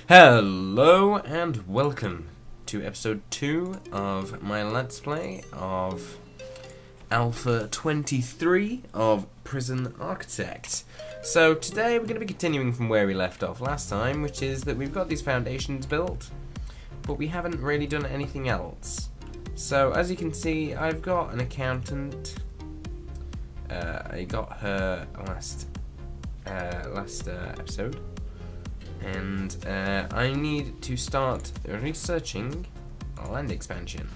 Hello and welcome to episode 2 of my Let's Play of Alpha 23 of Prison Architect. So today we're going to be continuing from where we left off last time, which is that we've got these foundations built, but we haven't really done anything else. So as you can see, I've got an accountant. I got her last episode. And I need to start researching land expansion.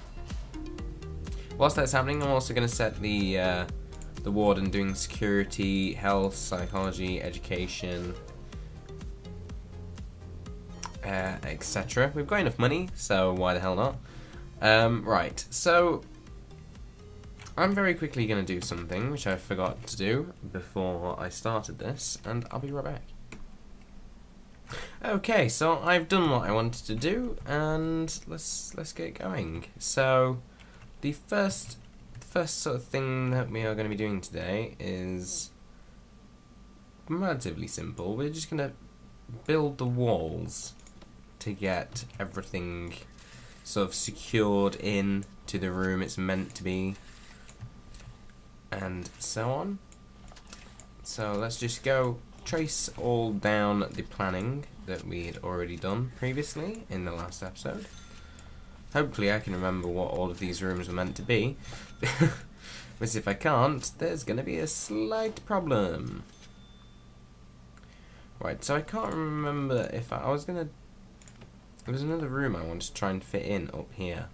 Whilst that's happening, I'm also going to set the warden doing security, health, psychology, education, etc. We've got enough money, so why the hell not? Right, so I'm very quickly going to do something which I forgot to do before I started this, and I'll be right back. Okay, so I've done what I wanted to do, and let's get going. So, the first sort of thing that we are going to be doing today is relatively simple. We're just going to build the walls to get everything sort of secured in to the room it's meant to be, and so on. So let's just go trace all down the planning that we had already done previously in the last episode. Hopefully I can remember what all of these rooms were meant to be. But if I can't, there's going to be a slight problem. Right, so I can't remember if I was going to... There was another room I wanted to try and fit in up here.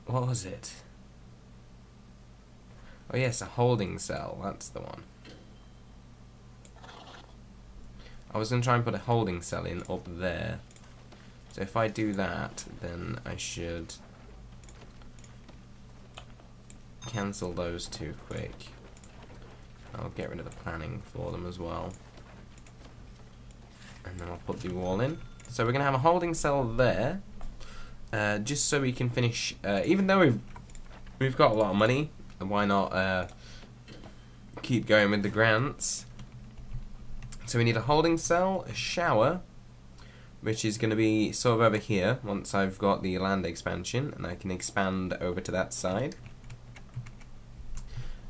What was it? Oh yes, a holding cell, that's the one. I was going to try and put a holding cell in up there. So if I do that, then I should cancel those two quick. I'll get rid of the planning for them as well. And then I'll put the wall in. So we're going to have a holding cell there. Just so we can finish, even though we've got a lot of money, why not keep going with the grants? So we need a holding cell, a shower, which is going to be sort of over here once I've got the land expansion and I can expand over to that side.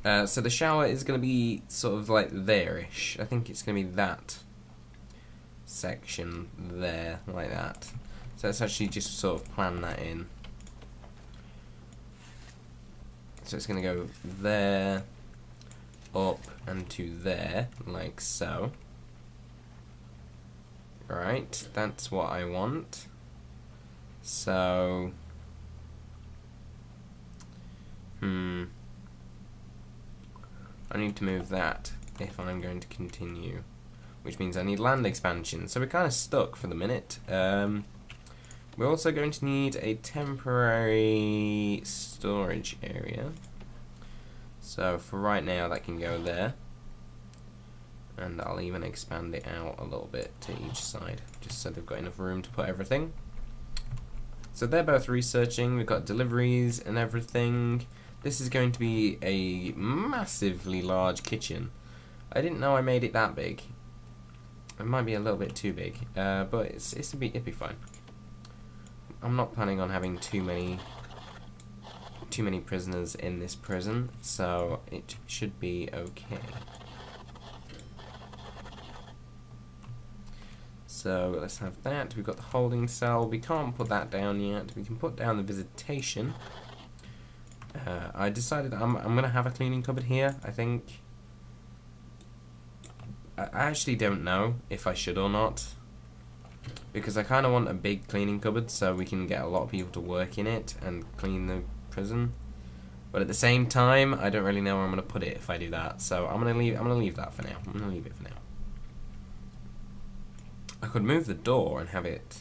So the shower is going to be sort of like there-ish. I think it's going to be that section there, like that. So let's actually just sort of plan that in. So it's going to go there, up, and to there, like so. Right, that's what I want. So, I need to move that if I'm going to continue, which means I need land expansion. So we're kind of stuck for the minute. We're also going to need a temporary storage area. So for right now, that can go there. And I'll even expand it out a little bit to each side, just so they've got enough room to put everything. So they're both researching, we've got deliveries and everything. This is going to be a massively large kitchen. I didn't know I made it that big. It might be a little bit too big, but it'd be fine. I'm not planning on having too many prisoners in this prison, so it should be okay. So let's have that. We've got the holding cell. We can't put that down yet. We can put down the visitation. I decided I'm going to have a cleaning cupboard here, I think. I actually don't know if I should or not, because I kind of want a big cleaning cupboard so we can get a lot of people to work in it and clean the prison. But at the same time, I don't really know where I'm going to put it if I do that. So I'm going to leave that for now. I'm going to leave it for now. I could move the door and have it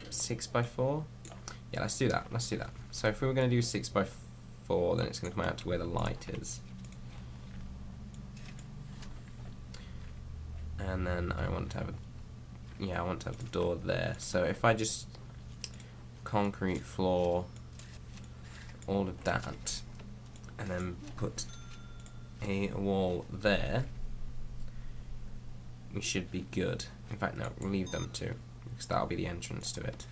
6x4. Yeah, let's do that. Let's do that. So if we were going to do 6x4, then it's going to come out to where the light is. And then I want to have the door there. So if I just concrete floor all of that, and then put a wall there, we should be good. In fact, no, we'll leave them too, because that'll be the entrance to it.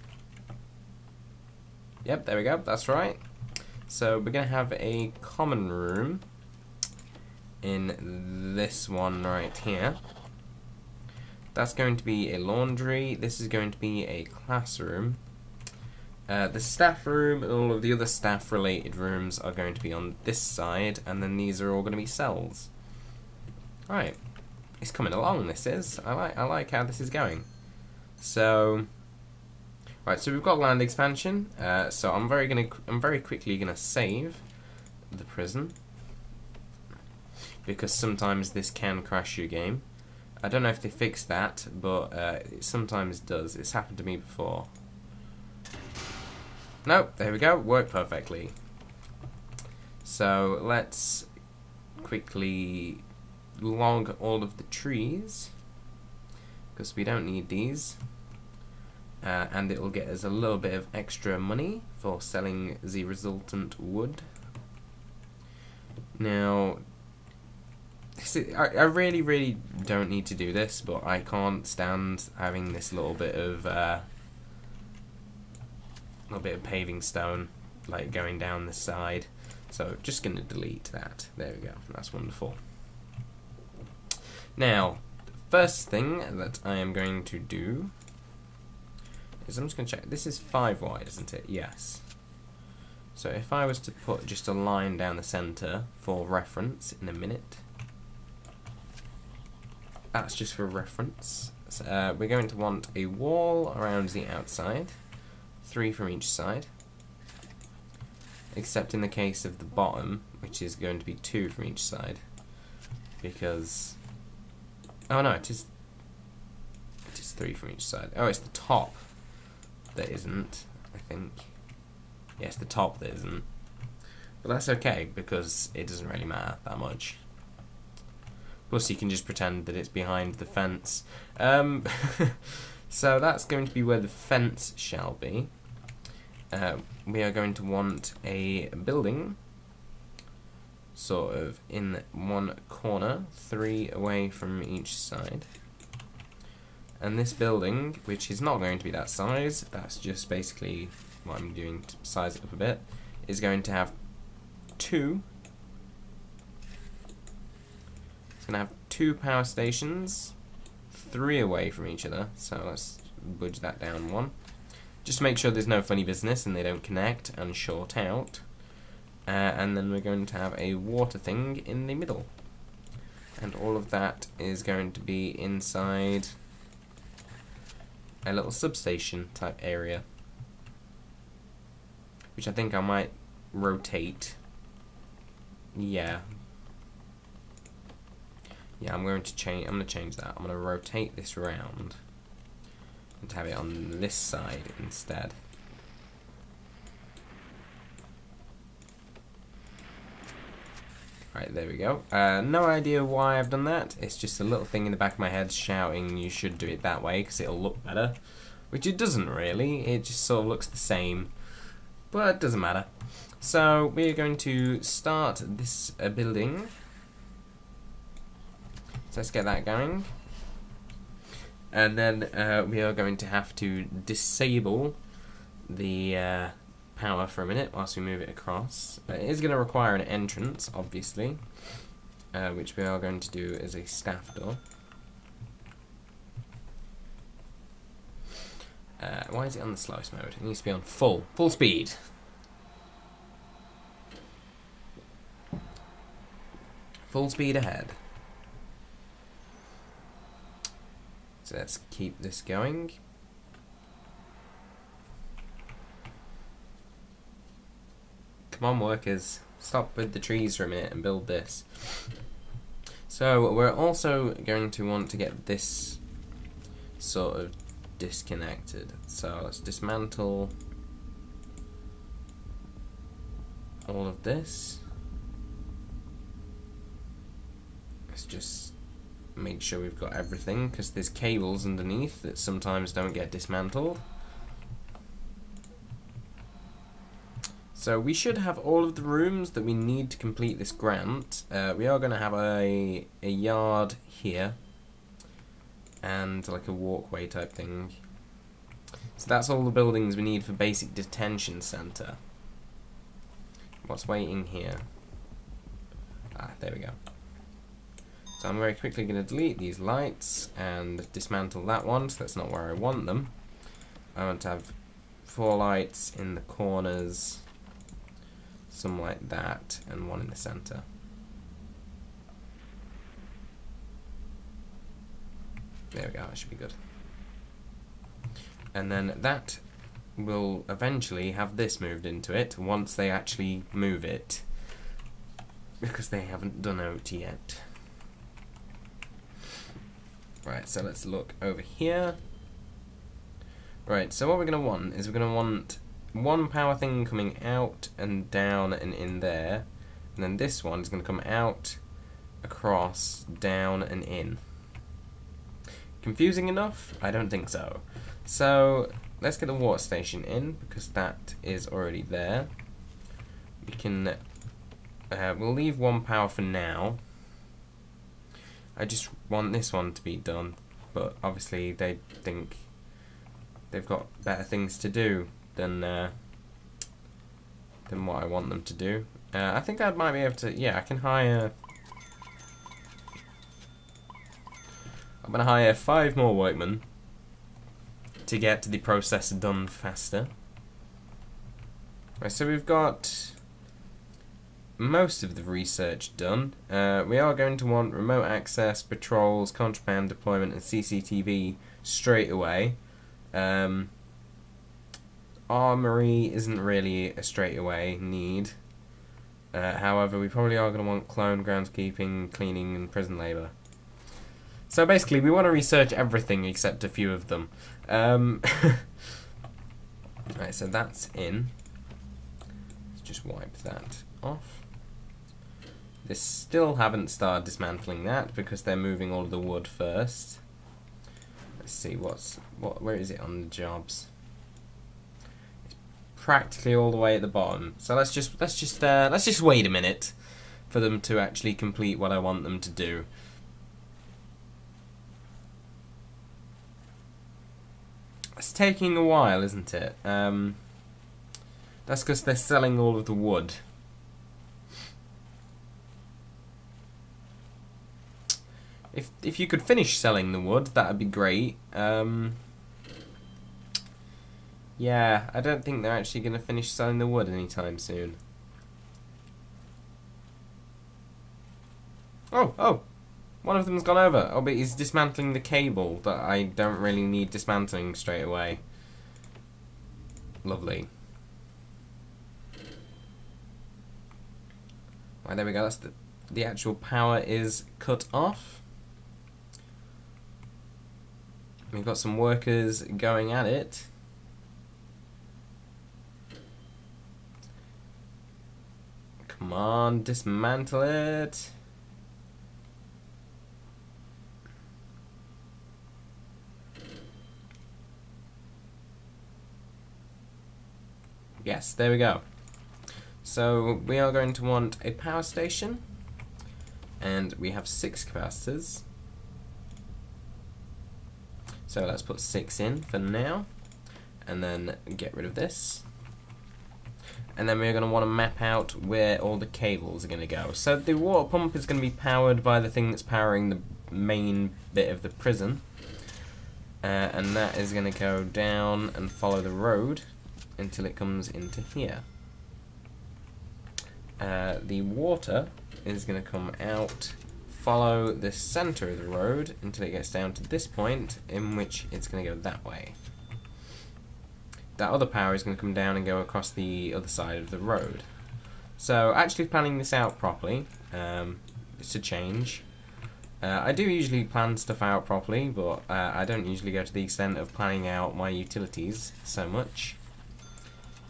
Yep, there we go, that's right. So we're going to have a common room in this one right here. That's going to be a laundry. This is going to be a classroom. The staff room and all of the other staff related rooms are going to be on this side, and then these are all going to be cells. Right, it's coming along, this is. I like how this is going. So right, so we've got land expansion. So I'm very quickly gonna save the prison, because sometimes this can crash your game. I don't know if they fixed that, but it sometimes does. It's happened to me before. Nope, there we go, worked perfectly. So let's quickly log all of the trees, because we don't need these. And it will get us a little bit of extra money for selling the resultant wood. Now, I really don't need to do this, but I can't stand having this little bit of paving stone like going down the side. So just gonna delete that. There we go. That's wonderful. Now, the first thing that I am going to do is I'm just going to check. This is 5 wide, isn't it? Yes. So if I was to put just a line down the centre for reference in a minute, that's just for reference. So, we're going to want a wall around the outside, 3 from each side, except in the case of the bottom, which is going to be 2 from each side, because oh no, it is 3 from each side. Oh, it's the top that isn't, I think. Yes, the top that isn't. But that's okay, because it doesn't really matter that much. Plus, you can just pretend that it's behind the fence. So that's going to be where the fence shall be. We are going to want a building, sort of in one corner, 3 away from each side. And this building, which is not going to be that size, that's just basically what I'm doing to size it up a bit, is going to have 2. It's going to have 2 power stations, 3 away from each other, so let's budge that down 1. Just to make sure there's no funny business and they don't connect and short out. And then we're going to have a water thing in the middle. And all of that is going to be inside a little substation type area, which I think I might rotate. Yeah, I'm going to change. I'm going to change that. I'm going to rotate this around and have it on this side instead. Right, there we go. No idea why I've done that. It's just a little thing in the back of my head shouting you should do it that way because it'll look better. Which it doesn't really. It just sort of looks the same. But it doesn't matter. So we're going to start this building. So let's get that going. And then we are going to have to disable the power for a minute whilst we move it across. It is going to require an entrance, obviously, which we are going to do as a staff door. Why is it on the slowest mode? It needs to be on full speed. Full speed ahead. So let's keep this going. Come on, workers. Stop with the trees for a minute and build this. So we're also going to want to get this sort of disconnected. So let's dismantle all of this. Let's just make sure we've got everything, because there's cables underneath that sometimes don't get dismantled. So we should have all of the rooms that we need to complete this grant. We are going to have a yard here, and like a walkway type thing. So that's all the buildings we need for basic detention center. What's waiting here? Ah, there we go. So I'm very quickly going to delete these lights and dismantle that one, so that's not where I want them. I want to have 4 lights in the corners, some like that, and 1 in the center. There we go, that should be good. And then that will eventually have this moved into it once they actually move it, because they haven't done out yet. Right, so let's look over here. Right, so what we're going to want is we're going to want 1 power thing coming out and down and in there, and then this one is going to come out, across, down and in. Confusing enough? I don't think so. So let's get the water station in, because that is already there. We can we'll leave 1 power for now. I just want this one to be done, but obviously they think they've got better things to do than what I want them to do. I think I might be able to. Yeah, I can hire. I'm gonna hire 5 more workmen to get the process done faster. Right, so we've got most of the research done. We are going to want remote access, patrols, contraband deployment, and CCTV straight away. Armory isn't really a straight away need. However, we probably are going to want clone, groundskeeping, cleaning, and prison labour. So basically, we want to research everything except a few of them. Right, so that's in. Let's just wipe that off. They still haven't started dismantling that because they're moving all of the wood first. Let's see where is it on the jobs? It's practically all the way at the bottom. So let's just wait a minute for them to actually complete what I want them to do. It's taking a while, isn't it? That's because they're selling all of the wood. If you could finish selling the wood, that'd be great. Yeah, I don't think they're actually going to finish selling the wood anytime soon. Oh! One of them's gone over. Oh, but he's dismantling the cable that I don't really need dismantling straight away. Lovely. Right, there we go. That's the actual power is cut off. We've got some workers going at it. Come on, dismantle it. Yes, there we go. So we are going to want a power station, and we have 6 capacitors. So let's put 6 in for now, and then get rid of this. And then we're going to want to map out where all the cables are going to go. So the water pump is going to be powered by the thing that's powering the main bit of the prison. And that is going to go down and follow the road until it comes into here. The water is going to come out, follow the center of the road until it gets down to this point, in which it's going to go that way. That other power is going to come down and go across the other side of the road. So actually planning this out properly, it's a change. I do usually plan stuff out properly, but I don't usually go to the extent of planning out my utilities so much.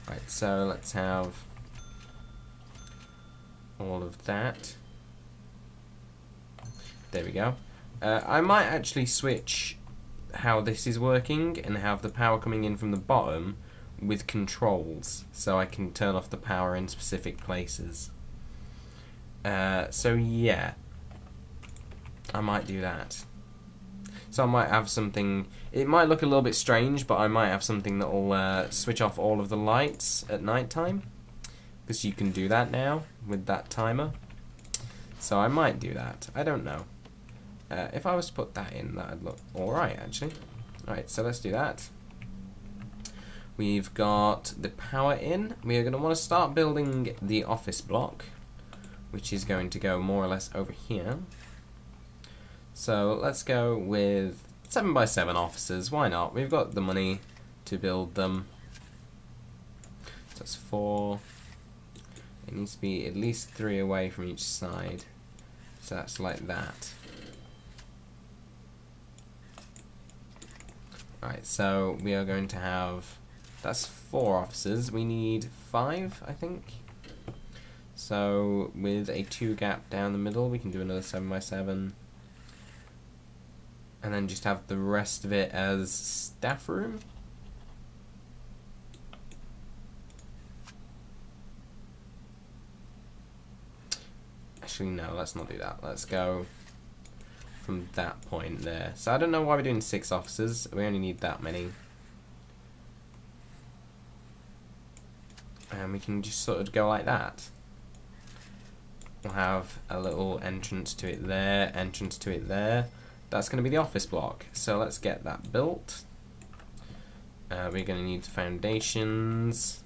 Right, so let's have all of that. There we go. I might actually switch how this is working and have the power coming in from the bottom with controls, so I can turn off the power in specific places. So yeah, I might do that. So I might have something, it might look a little bit strange, but I might have something that will switch off all of the lights at night time, because you can do that now with that timer. So I might do that, I don't know. If I was to put that in, that would look alright actually. Alright, so let's do that. We've got the power in. We are going to want to start building the office block, which is going to go more or less over here. So let's go with 7x7 offices. Why not? We've got the money to build them. So that's 4. It needs to be at least 3 away from each side. So that's like that. Right, so we are going to have, that's 4 offices. We need 5, I think. So with a 2 gap down the middle, we can do another 7x7. And then just have the rest of it as staff room. Actually, no, let's not do that. Let's go from that point there. So I don't know why we're doing 6 offices. We only need that many. And we can just sort of go like that. We'll have a little entrance to it there, entrance to it there. That's going to be the office block. So let's get that built. We're going to need foundations.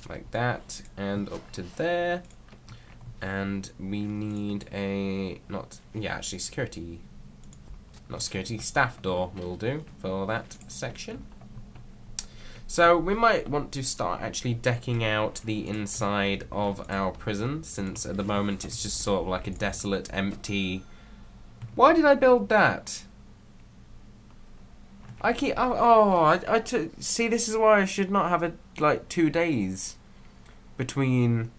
Like that. And up to there. And we need a, staff door will do for that section. So we might want to start actually decking out the inside of our prison, since at the moment it's just sort of like a desolate, empty... Why did I build that? See, this is why I should not have it like 2 days between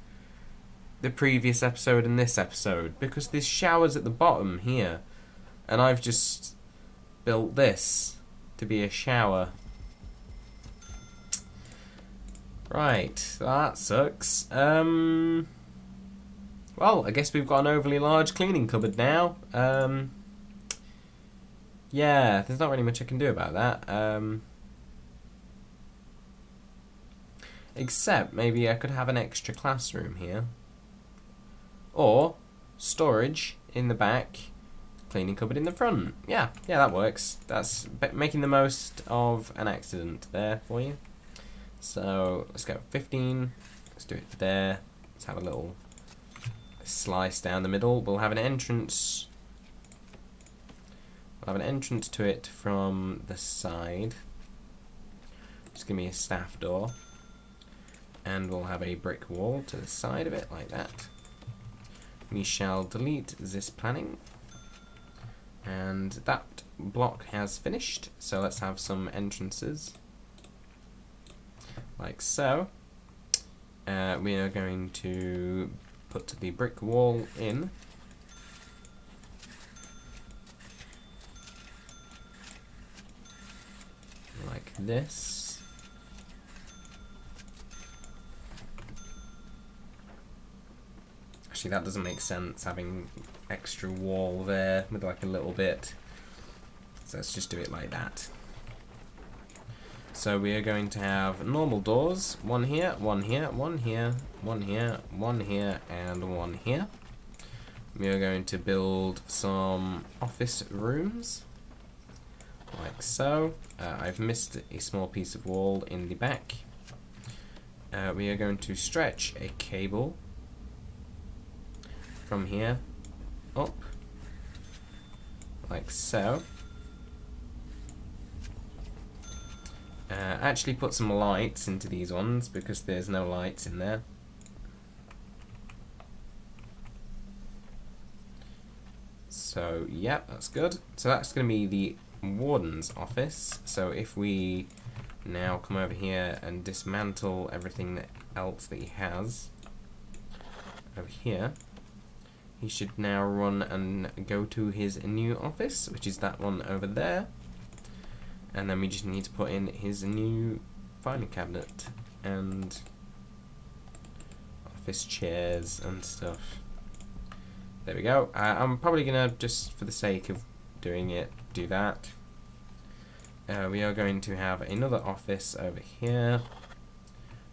the previous episode and this episode, because there's showers at the bottom here, and I've just built this to be a shower. Right, that sucks. Well, I guess we've got an overly large cleaning cupboard now. Yeah, there's not really much I can do about that. Except maybe I could have an extra classroom here. Or storage in the back, cleaning cupboard in the front. Yeah, that works. That's making the most of an accident there for you. So let's go 15. Let's do it there. Let's have a little slice down the middle. We'll have an entrance. We'll have an entrance to it from the side. Just give me a staff door. And we'll have a brick wall to the side of it like that. We shall delete this planning. And that block has finished. So let's have some entrances. Like so. We are going to put the brick wall in. Like this. Actually, that doesn't make sense, having extra wall there with like a little bit. So let's just do it like that. So we are going to have normal doors, one here, one here, one here, one here, one here, and one here. We are going to build some office rooms, like so. I've missed a small piece of wall in the back. We are going to stretch a cable from here up, like so. Actually put some lights into these ones because there's no lights in there. So yeah, that's good. So that's going to be the warden's office. So if we now come over here and dismantle everything else that he has over here, he should now run and go to his new office, which is that one over there. And then we just need to put in his new filing cabinet and office chairs and stuff. There we go. I'm probably going to, just for the sake of doing it, do that. We are going to have another office over here,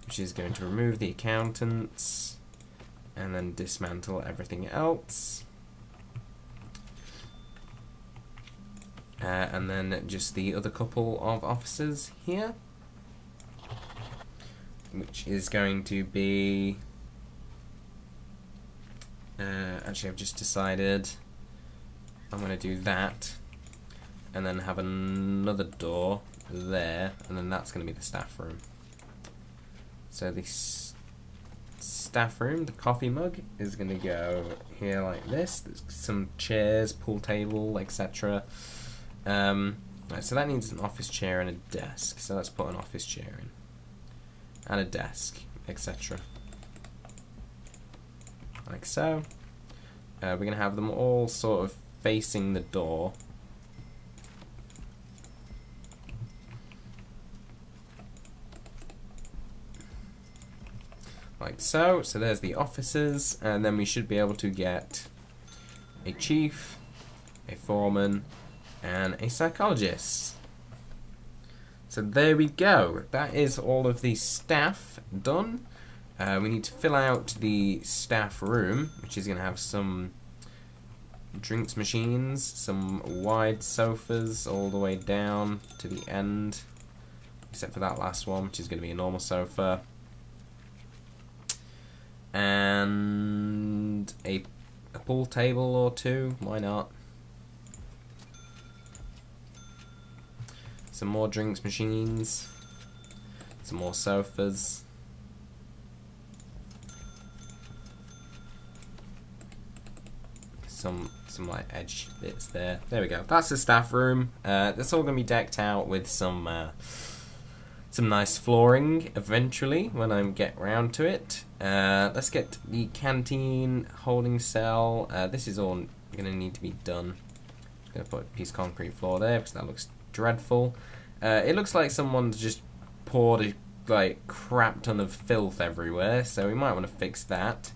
which is going to remove the accountants and then dismantle everything else. And then just the other couple of offices here, which is going to be... actually, I've just decided I'm going to do that, and then have another door there, and then that's going to be the staff room. So the staff room, the coffee mug, is going to go here like this. There's some chairs, pool table, etc. Right, so that needs an office chair and a desk. So let's put an office chair in, and a desk, etc. Like so. We're going to have them all sort of facing the door. Like so. So there's the offices, and then we should be able to get a chief, a foreman, and a psychologist. So there we go. That is all of the staff done. We need to fill out the staff room, which is going to have some drinks machines, some wide sofas all the way down to the end, except for that last one, which is going to be a normal sofa, and a pool table or two, why not? Some more drinks machines, some more sofas, some like edge bits there. There we go. That's the staff room. That's all going to be decked out with some nice flooring eventually when I get round to it. Let's get the canteen, holding cell. This is all going to need to be done. Just going to put a piece of concrete floor there because that looks dreadful. It looks like someone's just poured a like crap ton of filth everywhere, so we might want to fix that.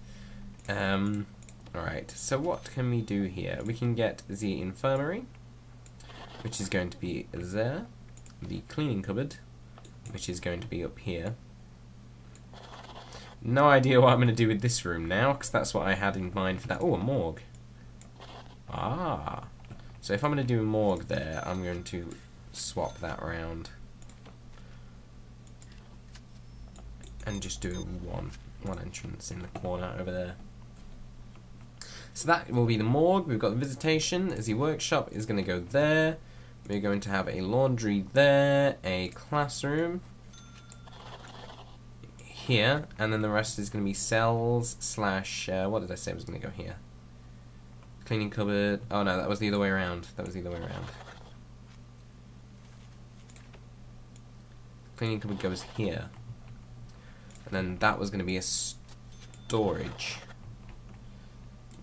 Alright, so what can we do here? We can get the infirmary, which is going to be there. The cleaning cupboard, which is going to be up here. No idea what I'm going to do with this room now, because that's what I had in mind for that. Oh, a morgue. Ah. So if I'm going to do a morgue there, I'm going to swap that around. And just do one entrance in the corner over there. So that will be the morgue. We've got the visitation. As the workshop is going to go there. We're going to have a laundry there, a classroom here, and then the rest is going to be cells slash, what did I say was going to go here? Cleaning cupboard. Oh no, that was the other way around. Cleaning cupboard goes here. And then that was going to be a storage,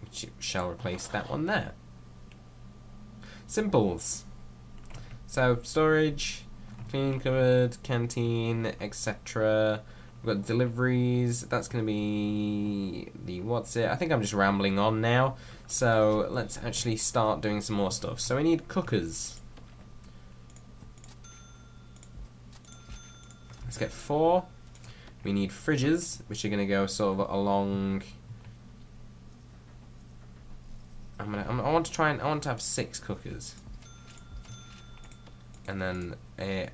which shall replace that one there. Simples. So, storage, cleaning cupboard, canteen, etc. We've got deliveries. That's going to be the what's it? I think I'm just rambling on now. So, let's actually start doing some more stuff. So, we need cookers. Let's get 4. We need fridges, which are going to go sort of along. I want to have 6 cookers, and then I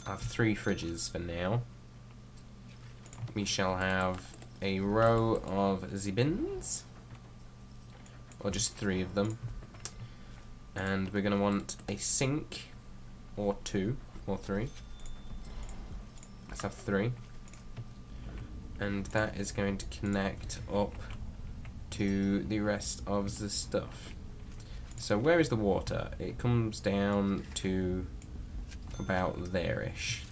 have 3 fridges for now. We shall have a row of the bins, or just 3 of them, and we're going to want a sink, or 2, or 3. Let's have 3, and that is going to connect up to the rest of the stuff. So where is the water? It comes down to about there-ish.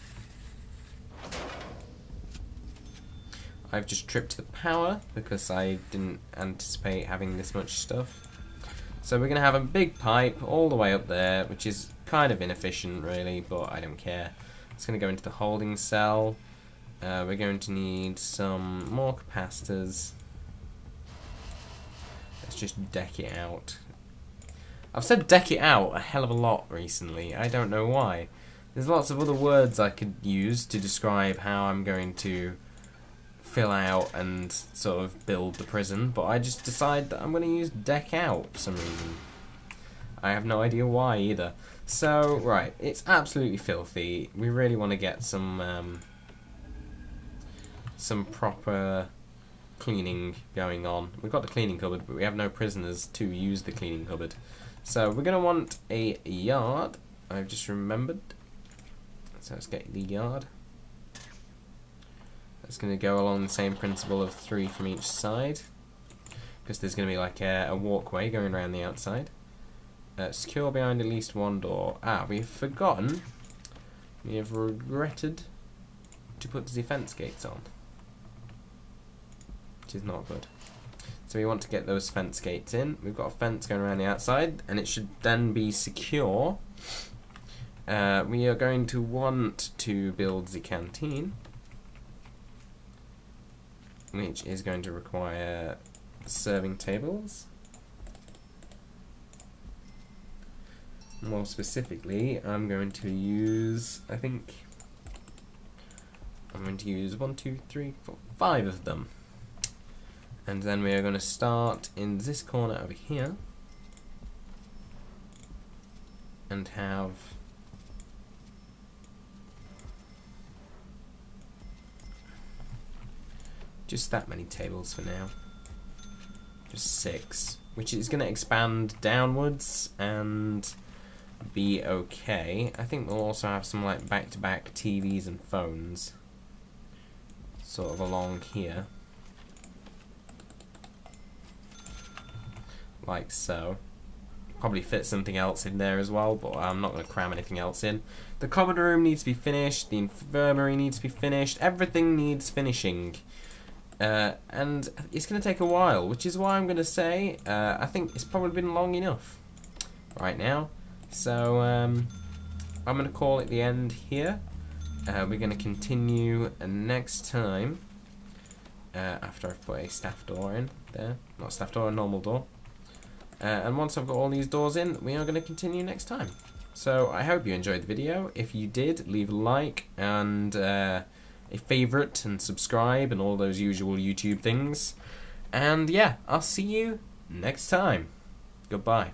I've just tripped the power because I didn't anticipate having this much stuff. So we're going to have a big pipe all the way up there, which is kind of inefficient really, but I don't care. It's going to go into the holding cell. We're going to need some more capacitors. Let's just deck it out. I've said deck it out a hell of a lot recently. I don't know why. There's lots of other words I could use to describe how I'm going to fill out and sort of build the prison, but I just decide that I'm going to use deck out for some reason. I have no idea why either. So, right, it's absolutely filthy. We really want to get some proper cleaning going on. We've got the cleaning cupboard, but we have no prisoners to use the cleaning cupboard. So we're going to want a yard. I've just remembered. So let's get the yard. That's going to go along the same principle of 3 from each side, because there's going to be like a walkway going around the outside. Secure behind at least one door. We've forgotten. We have regretted to put the fence gates on, which is not good. So we want to get those fence gates in. We've got a fence going around the outside, and it should then be secure. We are going to want to build the canteen, which is going to require serving tables. More specifically, I'm going to use, I think, I'm going to use 1, 2, 3, 4, 5 of them. And then we are going to start in this corner over here and have just that many tables for now. Just 6, which is going to expand downwards and be okay. I think we'll also have some like back-to-back TVs and phones sort of along here. Like so. Probably fit something else in there as well, but I'm not going to cram anything else in. The common room needs to be finished, the infirmary needs to be finished, everything needs finishing. And it's going to take a while, which is why I'm going to say I think it's probably been long enough right now. So I'm going to call it the end here. We're going to continue next time after I've put a staff door in there. Not staff door, a normal door. And once I've got all these doors in, we are going to continue next time. So I hope you enjoyed the video. If you did, leave a like and a favourite and subscribe and all those usual YouTube things. And yeah, I'll see you next time. Goodbye.